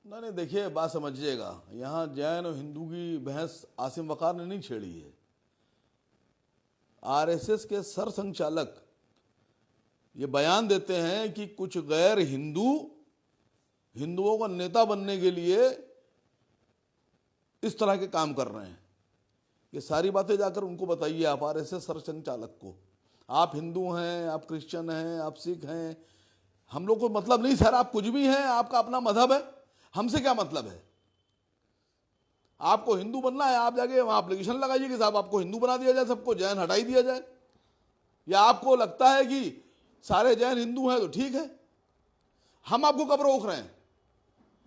नहीं देखिए, बात समझिएगा, यहाँ जैन और हिंदू की बहस आसिम वक़ार ने नहीं छेड़ी है। आरएसएस के सरसंघचालक ये बयान देते हैं कि कुछ गैर हिंदुओं का नेता बनने के लिए इस तरह के काम कर रहे हैं। ये सारी बातें जाकर उनको बताइए आप, आरएसएस सरसंघचालक को। आप हिंदू हैं, आप क्रिश्चियन हैं, आप सिख हैं, हम लोग को मतलब नहीं सर। आप कुछ भी हैं, आपका अपना मजहब है, हमसे क्या मतलब है। आपको हिंदू बनना है, आप जाके वहां एप्लीकेशन लगाइए कि साहब आपको हिंदू बना दिया जाए, सबको जैन हटाई दिया जाए। या आपको लगता है कि सारे जैन हिंदू हैं तो ठीक है, हम आपको कब रोक रहे हैं।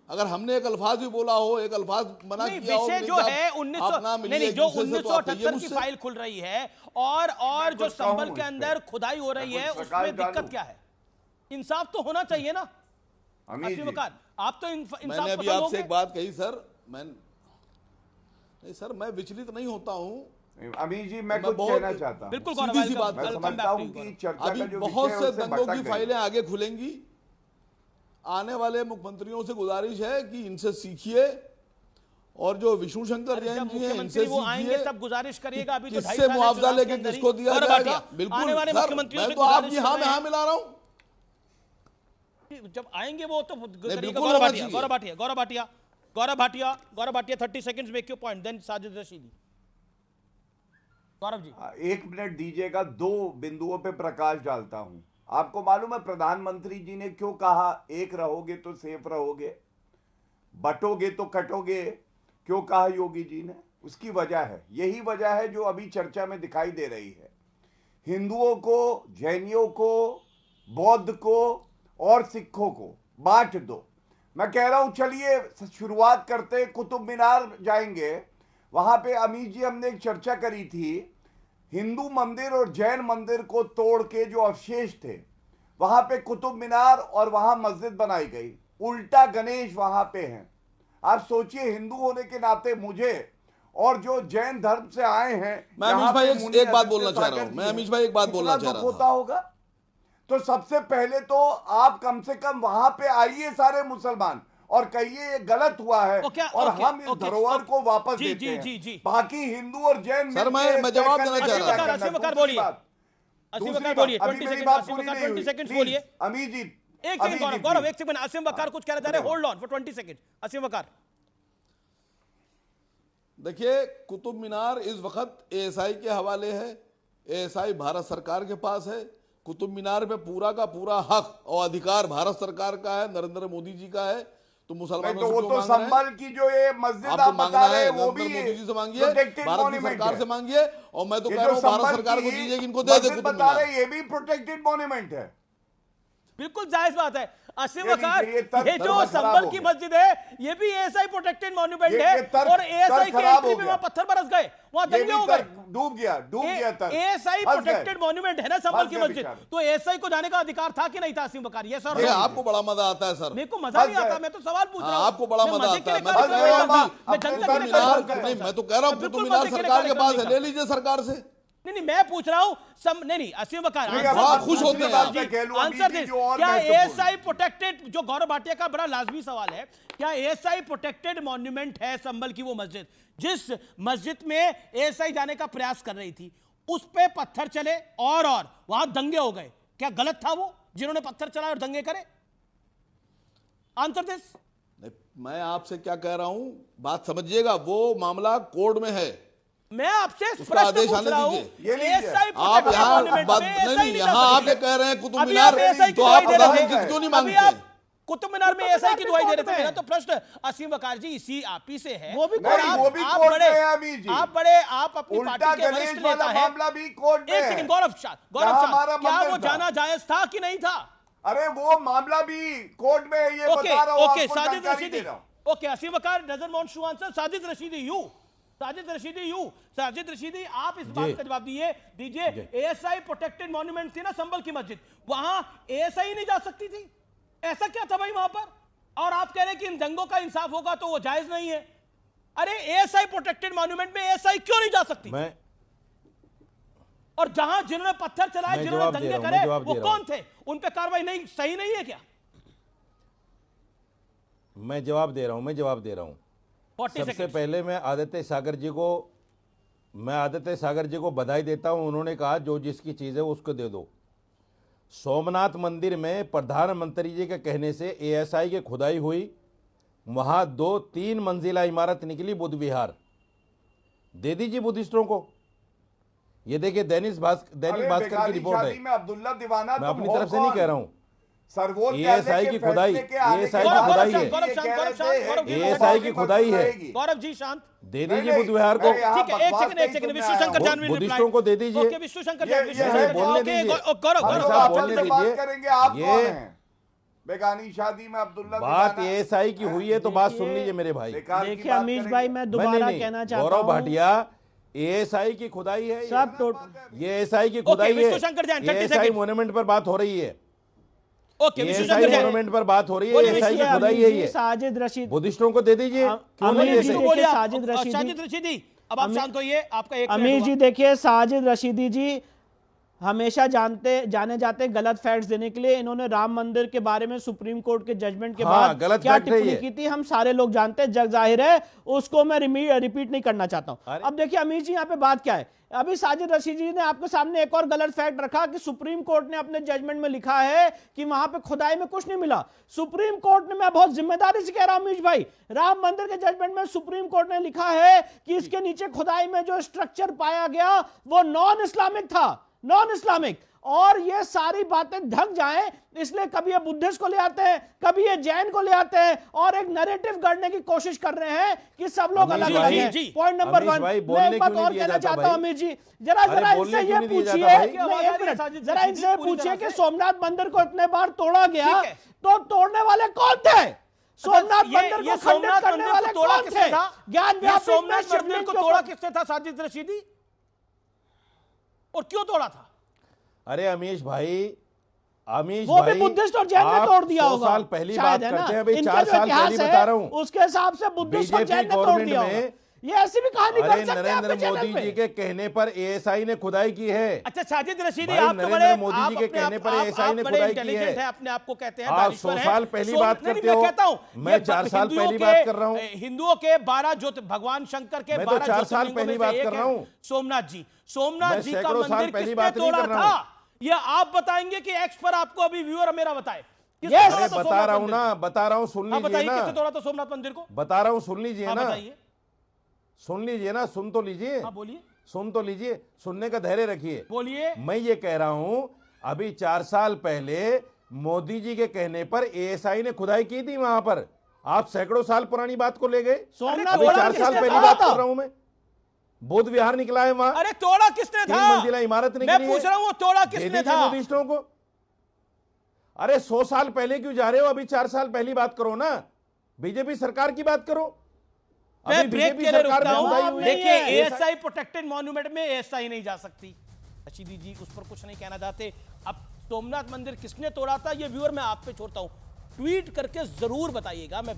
अगर हमने एक अल्फाज भी बोला हो, एक अल्फाज मना किया हो, विषय जो है 1978 की फाइल खुल रही है और जो संभल के अंदर खुदाई हो रही है, उसमें दिक्कत क्या है। इंसाफ तो होना चाहिए ना आसिम वक़ार, आप तो इंसाफ मैंने अभी आपसे एक बात कही सर, नहीं सर, मैं विचलित नहीं होता हूं अमीर जी। मैं कुछ कहना चाहता हूं, बिल्कुल सीधी सी बात मैं समझता हूं कि चर्चा अभी का जो बहुत विषय से है उससे दंगों की भटक फाइलें आगे खुलेंगी। आने वाले मुख्यमंत्रियों से गुजारिश है कि इनसे सीखिए, और जो विष्णु शंकर जैन जी हैं इनसे वो आएंगे सीखिए, तब गुजारिश करिएगा। अभी तो किससे मुआवजा लेके किसको दिया जाएगा। बिल्कुल आने वाले सर, मुख्यमंत्रियों मैं से तो आपकी हाँ में हाँ मिला रहा हूं। जब आएंगे वो तो बिल्कुल Gaurav Bhatia 30 seconds make your point, then Sajid Rashidi. Gaurav ji 1 minute दीजिएगा, 2 बिंदुओं पे प्रकाश डालता हूं। आपको मालूम है प्रधानमंत्री जी ने क्यों कहा एक रहोगे तो सेफ रहोगे, बटोगे तो कटोगे, क्यों कहा योगी जी ने? उसकी वजह है, यही वजह है जो अभी चर्चा में दिखाई दे रही है। हिंदुओं को, जैनियों को, बौद्ध को और सिखों को बांट दो। मैं कह रहा हूं चलिए शुरुआत करते, कुतुब मीनार जाएंगे। वहां पे अमीर जी हमने एक चर्चा करी थी, हिंदू मंदिर और जैन मंदिर को तोड़ के जो अवशेष थे वहां पे कुतुब मीनार और वहां मस्जिद बनाई गई, उल्टा गणेश वहां पे हैं। आप सोचिए, हिंदू होने के नाते मुझे और जो जैन धर्म से आए हैं, मैं अमीश भाई एक बात बोलना चाह रहा हूं, मैं अमीश भाई एक बात बोलना चाह रहा होता होगा। तो सबसे पहले तो आप कम से कम वहां पे आइए सारे मुसलमान और कहिए ये गलत हुआ है और हम इस धरोहर को वापस देते हैं। बाकी हिंदू और जैन सर मैं जवाब देना चाह रहा हूं। आसिम वक़ार बोलिए, 20 सेकंड्स बोलिए अमीर जी। एक सेकंड गौरव, एक सेकंड, आसिम वक़ार कुछ कहना चाह रहे हैं, hold on for 20 second. Asim Waqar देखिए, कुतुब मीनार इस वक्त एएसआई के हवाले है, एएसआई भारत सरकार के पास है। कुतुब मीनार पे पूरा का पूरा हक और अधिकार भारत सरकार का है, नरेंद्र मोदी जी का है। तो मुसलमानों से वो तो संभल की जो ये मस्जिद आप बता रहे हैं वो भी मोदी जी से मांगिए, भारत की सरकार से मांगिए, और मैं तो कह रहा हूं भारत सरकार को दीजिए कि इनको दे दे कुतुब मीनार। ये भी प्रोटेक्टेड मॉन्यूमेंट है, बिल्कुल जायज बात है। आसिम वक़ार, ये जो संभल की मस्जिद है ये भी एएसआई प्रोटेक्टेड मॉन्यूमेंट है, और एएसआई के एंट्री में वहां पत्थर बरस गए, वहां दंगे हो गए, डूब गया एएसआई प्रोटेक्टेड मॉन्यूमेंट है ना संभल की मस्जिद, तो एएसआई को जाने का अधिकार था कि नहीं था आसिम वक़ार? ये सर आपको बड़ा मजा आता है सर? मेरे को मजा नहीं आता, मैं तो सवाल पूछ रहा हूं। आपको बड़ा मजा आता है? मैं तो कह रहा हूं कुतुब मीनार सरकार के पास है, ले लीजिए सरकार से। नहीं, मैं पूछ रहा हूं नहीं आसिम वक़ार खुश होते हैं आंसर दे। क्या एएसआई प्रोटेक्टेड, जो गौरव भाटिया का बड़ा लाजमी सवाल है, क्या एएसआई प्रोटेक्टेड मॉन्यूमेंट है संभल की वो मस्जिद? जिस मस्जिद में एएसआई जाने का प्रयास कर रही थी उस पे पत्थर चले और वहां दंगे हो गए, क्या गलत था वो जिन्होंने पत्थर चलाए और दंगे करे? Answer this. मैं आपसे क्या कह रहा हूं, बात समझिएगा, वो मामला कोर्ट में है। मैं आपसे प्रश्न पूछ रहा हूं, एएसआई आप यहाँ आप ये कह रहे हैं कुतुब मीनार, तो आप प्रधानमंत्री क्यों नहीं मांगते? कुतुब मीनार में एएसआई की दुआई दे रहे थे। मेरा तो प्रश्न आसिम वक़ार जी इसी आप ही से है, वो भी आप अपनी पार्टी के वरिष्ठ नेता हैं। एक सेकंड गौरव शाह, क्या वो जाना जायज था कि नहीं था? अरे वो मामला भी कोर्ट में, ये बता रहा हूं। Okay Sajid Rashidi, okay Asim Waqar doesn't want to answer. Sajid Rashidi आप इस बात का जवाब दीजिए। एएसआई प्रोटेक्टेड मॉन्यूमेंट थी ना संभल की मस्जिद, वहां एएसआई नहीं जा सकती थी, ऐसा क्या था भाई वहां पर? और आप कह रहे हैं कि इन दंगों का इंसाफ होगा तो वो जायज नहीं है। अरे एएसआई प्रोटेक्टेड मॉन्यूमेंट में एएसआई क्यों नहीं जा सकती? और जहां जिन्होंने पत्थर चलाए, जिन्होंने दंगे करे, वो कौन थे? उन पे कार्रवाई नहीं, सही नहीं है क्या? मैं जवाब दे रहा हूं 40 सबसे सेकंड। पहले मैं आदित्य सागर जी को बधाई देता हूं। उन्होंने कहा जो जिसकी चीज है उसको दे दो। सोमनाथ मंदिर में प्रधानमंत्री जी के कहने से एएसआई की खुदाई हुई, वहां 2-3 मंजिला इमारत निकली बुद्ध विहार। दे दीजिए बुद्धिस्टों को। ये देखिए दैनिक भास्कर की रिपोर्ट है, में अब्दुल्ला दीवाना मैं तुम अपनी हो तरफ से नहीं कौन? कह रहा हूं। सर्वोच्च ASI की खुदाई, ASI की खुदाई है। ASI की खुदाई है। गौरव जी शांत। दे दीजिए बुद्ध विहार को। ठीक है, एक सेकंड विष्णु शंकर जान will reply। बुद्धिस्टों को दे दीजिए। ओके विष्णु शंकर जान, विष्णु ये शंकर बोलने जान, ओके, दीजिए। गौरव भाई गौरव साहब गौरव बोलने बात दीजिए। करेंगे, आप ये कौन हैं? बेगानी शादी में अब्दुल्ला बात दीवाना। एएसआई की हुई है तो बात सुन लीजिए मेरे भाई। बेकार की देखिए बात अमीश करेंगे। भाई, मैं नहीं, दोबारा नहीं, कहना चाहता गौरव हूँ, भाटिया एएसआई की खुदाई है ये। सब ये एएसआई की खुदाई है। Vishnu Shankar Jain, 30 ASI second. Monument पर बात हो रही है। ओके विष्णु एएसआई शंकर जान। मोन्यूमेंट पर बात हो रही है। बोलिए, एएसआई की देखिए, खुदाई अमीश है जी, ये। साजिद रशीद, बुद्धिस्टों को दे दीजिए। क्यों नहीं अमीश देते? जी, विष्णु देखिए, बोलिए आप। साजिद रशीदी। साजिद रशीदी, अब आप शांत होइए, आपका एक मिनट अमीश हुआ। जी देखिए, साजिद रशीदी जी हमेशा जाने जाते गलत फैक्ट्स देने के लिए। इन्होंने राम मंदिर के बारे में सुप्रीम कोर्ट के जजमेंट के हाँ, बाद गलत क्या फैक्ट है टिप्पणी ये। की थी हम सारे लोग जानते हैं, जग जाहिर है, उसको मैं रिपीट नहीं करना चाहता हूं। अरे। अब देखिए अमीश जी, यहाँ पे बात क्या है। अभी साजिद रशीद जी ने आपके सामने एक और गलत फैक्ट रखा कि सुप्रीम कोर्ट ने अपने जजमेंट में लिखा है कि वहां पे खुदाई में कुछ नहीं मिला। सुप्रीम कोर्ट ने, मैं बहुत जिम्मेदारी से कह रहा हूं अमीश भाई, राम मंदिर के जजमेंट में सुप्रीम कोर्ट ने लिखा है कि इसके नीचे खुदाई में जो स्ट्रक्चर पाया गया वो नॉन इस्लामिक था, नॉन इस्लामिक। और ये सारी बातें ढक जाएं इसलिए कभी ये बुद्धिस्ट को ले आते हैं, कभी ये जैन को ले आते हैं और एक नैरेटिव गढ़ने की कोशिश कर रहे हैं कि सब लोग अमीश अलग भाई, हैं। जी, पॉइंट नंबर अमीश 1 भाई, मैं बोलने एक बात क्यों नहीं और दिया कहना जाता चाहता हूं भाई? अमीश जी, जरा अरे जरा बोलने इनसे क्यों ये नहीं दिया पूछिए, जाता भाई? नहीं, एक मिनट, साजिद जरा रशीदी इनसे पूरी पूछिए तरह कि से। सोमनाथ मंदिर को इतने बार तोड़ा गया ठीक है। तो तोड़ने वाले कौन थे? सोमनाथ ये मंदिर को खंडित सोमनाथ करने मंदिर वाले को तोड़ा कौन किसने थे? था? ज्ञान ये व्यापी सोमनाथ में मंदिर को शिवलिंग तोड़ा के किसने था साजिद रशीदी, और क्यों तोड़ा था? अरे अमीश भाई, वो भी बुद्धिस्ट और जैन ने आप तोड़ दिया 100 होगा, साल पहली शायद, बात है ना? करते हैं। अभी इनका 4 जो साल इतिहास पहली है, बता रहा हूं। उसके हिसाब से बुद्धिस्ट और बीजेपी जैन ने तोड़ गवर्नमेंट दिया होगा। में ये ऐसी भी कहानी अरे कर सकते हैं नरेंद्र आपके मोदी चैनल जी पे। के कहने पर एएसआई ने खुदाई की है। अच्छा साजिद रशीदी, भाई, आप तो नरेंद्र बड़े मोदी जी के कहने पर ASI ने बड़े खुदाई की इंटेलिजेंट है। है, अपने आप को कहते हैं आप दानिश्वर 100 हैं। साल पहली सोम- बात नहीं, करते मैं हो। कहता हूं, मैं ये 4 साल हिंदुओं पहली के- बात कर रहा हूं। हिंदुओं के 12 भगवान शंकर के मैं तो 12 4 साल ज्योतिर्लिंगों पहली में बात से एक कर है रहा हूं। सोमनाथ जी। सोमनाथ मैं जी का सैकड़ों साल मंदिर पहली किसने बात नहीं तोड़ा कर रहा था? हूं। ये आप बताएंगे कि एक्स पर आपको अभी व्यूअर मेरा बताए? किसने Yes, तोड़ा अरे था बता सोमनाथ रहा हूं मंदिर ना, को? बता रहा हूं, सुन हाँ लीजिए बताइए, ना, किसने तोड़ा था सोमनाथ मंदिर को? बता रहा हूं, सुन लीजिए हाँ ना, बताइए, सुन लीजिए ना, सुन तो लीजिए, हाँ बोलिए, सुन तो लीजिए, सुनने का धैर्य रखिए। बोलिए। मैं ये कह रहा हूं, अभी 4 साल पहले मोदी जी के कहने पर एएसआई ने खुदाई की थी वहां पर। आप सैकड़ों साल पुरानी बात को ले गए। सोमनाथ अभी तोड़ा 4 साल किसने पहली था? बात कर रहा हूं मैं। बुद्ध विहार निकला है वहां, अरे तोड़ा किसने 3 था? मंजिला इमारत निकली मैं है। पूछ रहा हूं वो तोड़ा दे किसने दीजिए था? बुद्धिस्टों को। अरे 100 साल पहले क्यों जा रहे हो? अभी 4 साल पहली बात करो ना, बीजेपी सरकार की बात करो। मैं अभी ब्रेक बीजेपी के लिए सरकार रुकता में खुदाई हूं। हुई है। देखिए है। एएसआई प्रोटेक्टेड मॉन्यूमेंट में एएसआई नहीं जा सकती। रशीदी जी उस पर कुछ नहीं कहना चाहते। अब सोमनाथ मंदिर किसने तोड़ा था ये व्यूअर मैं आप पे छोड़ता हूं, ट्वीट करके जरूर बताइएगा। मैं